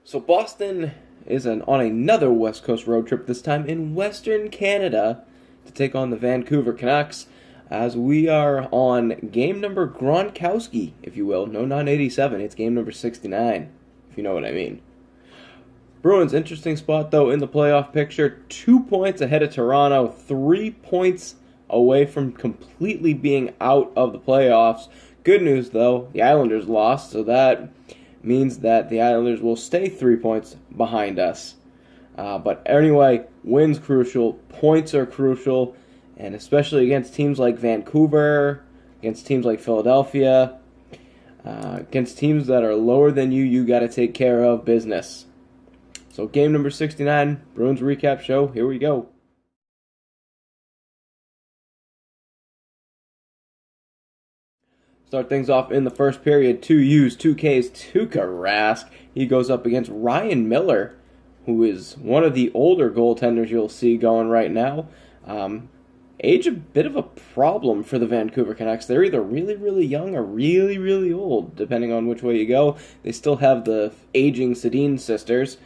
So Boston is on another West Coast road trip, this time in Western Canada, to take on the Vancouver Canucks, as we are on game number Gronkowski, if you will. No, not 87, it's game number 69, if you know what I mean. Bruins, interesting spot, though, in the playoff picture. 2 points ahead of Toronto, 3 points away from completely being out of the playoffs. Good news, though, the Islanders lost, so that means that the Islanders will stay 3 points behind us. But anyway, wins crucial, points are crucial, and especially against teams like Vancouver, against teams like Philadelphia, against teams that are lower than you got to take care of business. So game number 69, Bruins Recap Show, here we go. Start things off in the first period. 2 U's, 2 K's, Tuukka Rask. He goes up against Ryan Miller, who is one of the older goaltenders you'll see going right now. Age a bit of a problem for the Vancouver Canucks. They're either really, really young or really, really old, depending on which way you go. They still have the aging Sedin sisters.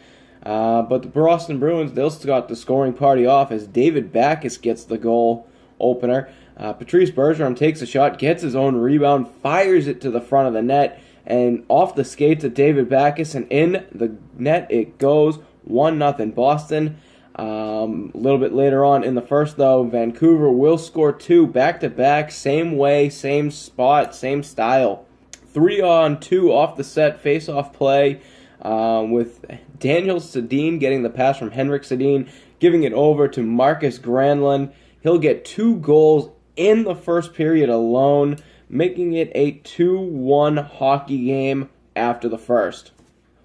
But the Boston Bruins, they'll start the scoring party off as David Backes gets the goal opener. Patrice Bergeron takes a shot, gets his own rebound, fires it to the front of the net, and off the skates of David Backes, and in the net it goes. 1-0 Boston. A little bit later on in the first, though, Vancouver will score 2 back-to-back, same way, same spot, same style. 3-on-2 off the set, face-off play, with Daniel Sedin getting the pass from Henrik Sedin, giving it over to Marcus Granlund. He'll get 2 goals in the first period alone, making it a 2-1 hockey game after the first.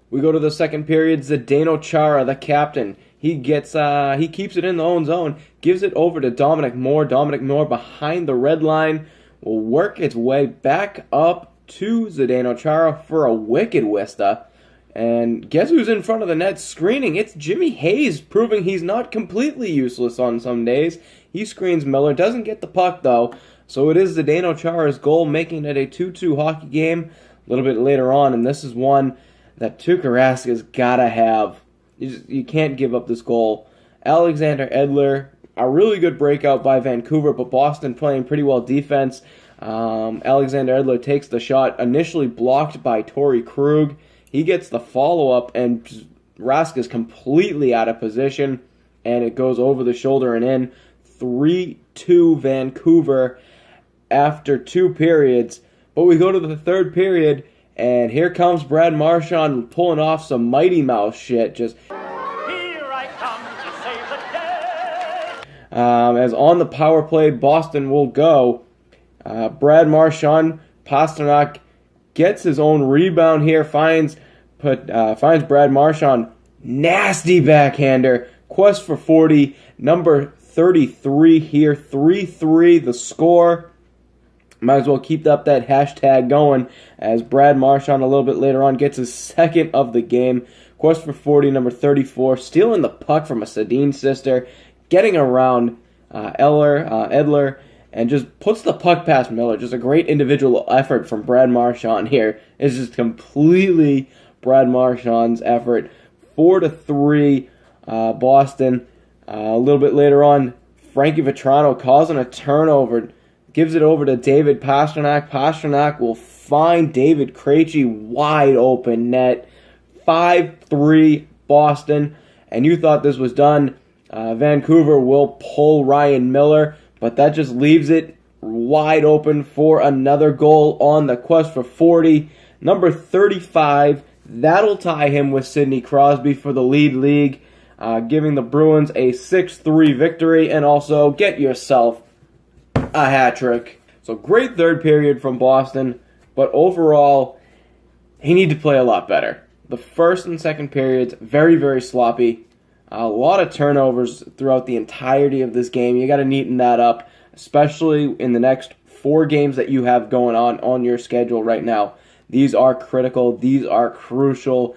We go to the second period. Zdeno Chara, the captain, he keeps it in the own zone, gives it over to Dominic Moore. Dominic Moore behind the red line will work its way back up to Zdeno Chara for a wicked vista. And guess who's in front of the net screening? It's Jimmy Hayes, proving he's not completely useless on some days. He screens Miller, doesn't get the puck though, so it is Zdeno Chara's goal, making it a 2-2 hockey game a little bit later on, and this is one that Tuukka Rask has got to have. You can't give up this goal. Alexander Edler, a really good breakout by Vancouver, but Boston playing pretty well defense. Alexander Edler takes the shot, initially blocked by Torrey Krug. He gets the follow-up, and Rask is completely out of position, and it goes over the shoulder and in. 3-2 Vancouver after 2 periods. But we go to the third period, and here comes Brad Marchand pulling off some Mighty Mouse shit. Just here I come to save the day. As on the power play, Boston will go. Brad Marchand, Pastrnak gets his own rebound here, finds Brad Marchand, nasty backhander, quest for 40, number 33 here, 3-3 the score. Might as well keep up that hashtag going as Brad Marchand a little bit later on gets his second of the game. Quest for 40, number 34, stealing the puck from a Sedin sister, getting around Edler, and just puts the puck past Miller. Just a great individual effort from Brad Marchand here. It's just completely Brad Marchand's effort. 4-3 Boston. A little bit later on, Frankie Vatrano causing a turnover. Gives it over to David Pastrnak. Pastrnak will find David Krejci wide open net. 5-3 Boston. And you thought this was done. Vancouver will pull Ryan Miller, but that just leaves it wide open for another goal on the quest for 40. Number 35, that'll tie him with Sidney Crosby for the league, giving the Bruins a 6-3 victory, and also get yourself a hat trick. So great third period from Boston, but overall, he needed to play a lot better. The first and second periods, very, very sloppy. A lot of turnovers throughout the entirety of this game. You got to neaten that up, especially in the next 4 games that you have going on your schedule right now. These are critical. These are crucial.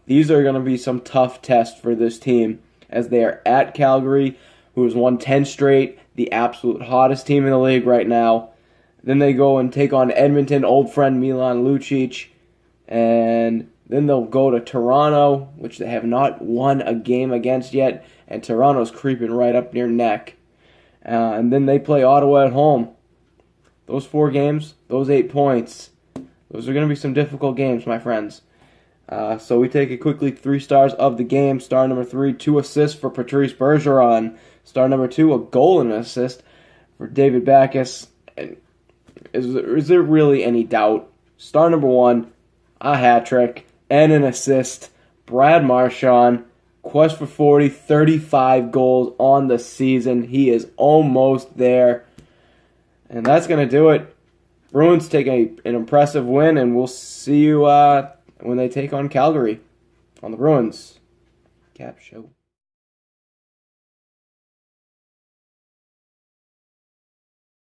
These are going to be some tough tests for this team as they are at Calgary, who has won 10 straight, the absolute hottest team in the league right now. Then they go and take on Edmonton, old friend Milan Lucic, and Then they'll go to Toronto, which they have not won a game against yet, and Toronto's creeping right up near neck. And then they play Ottawa at home. Those 4 games, those 8 points, those are going to be some difficult games, my friends. So we take it quickly. 3 stars of the game. Star number 3, 2 assists for Patrice Bergeron. Star number 2, a goal and an assist for David Backes. And is there really any doubt? Star number 1, a hat trick and an assist. Brad Marchand, quest for 40, 35 goals on the season. He is almost there. And that's going to do it. Bruins take an impressive win, and we'll see you when they take on Calgary on the Bruins Recap Show.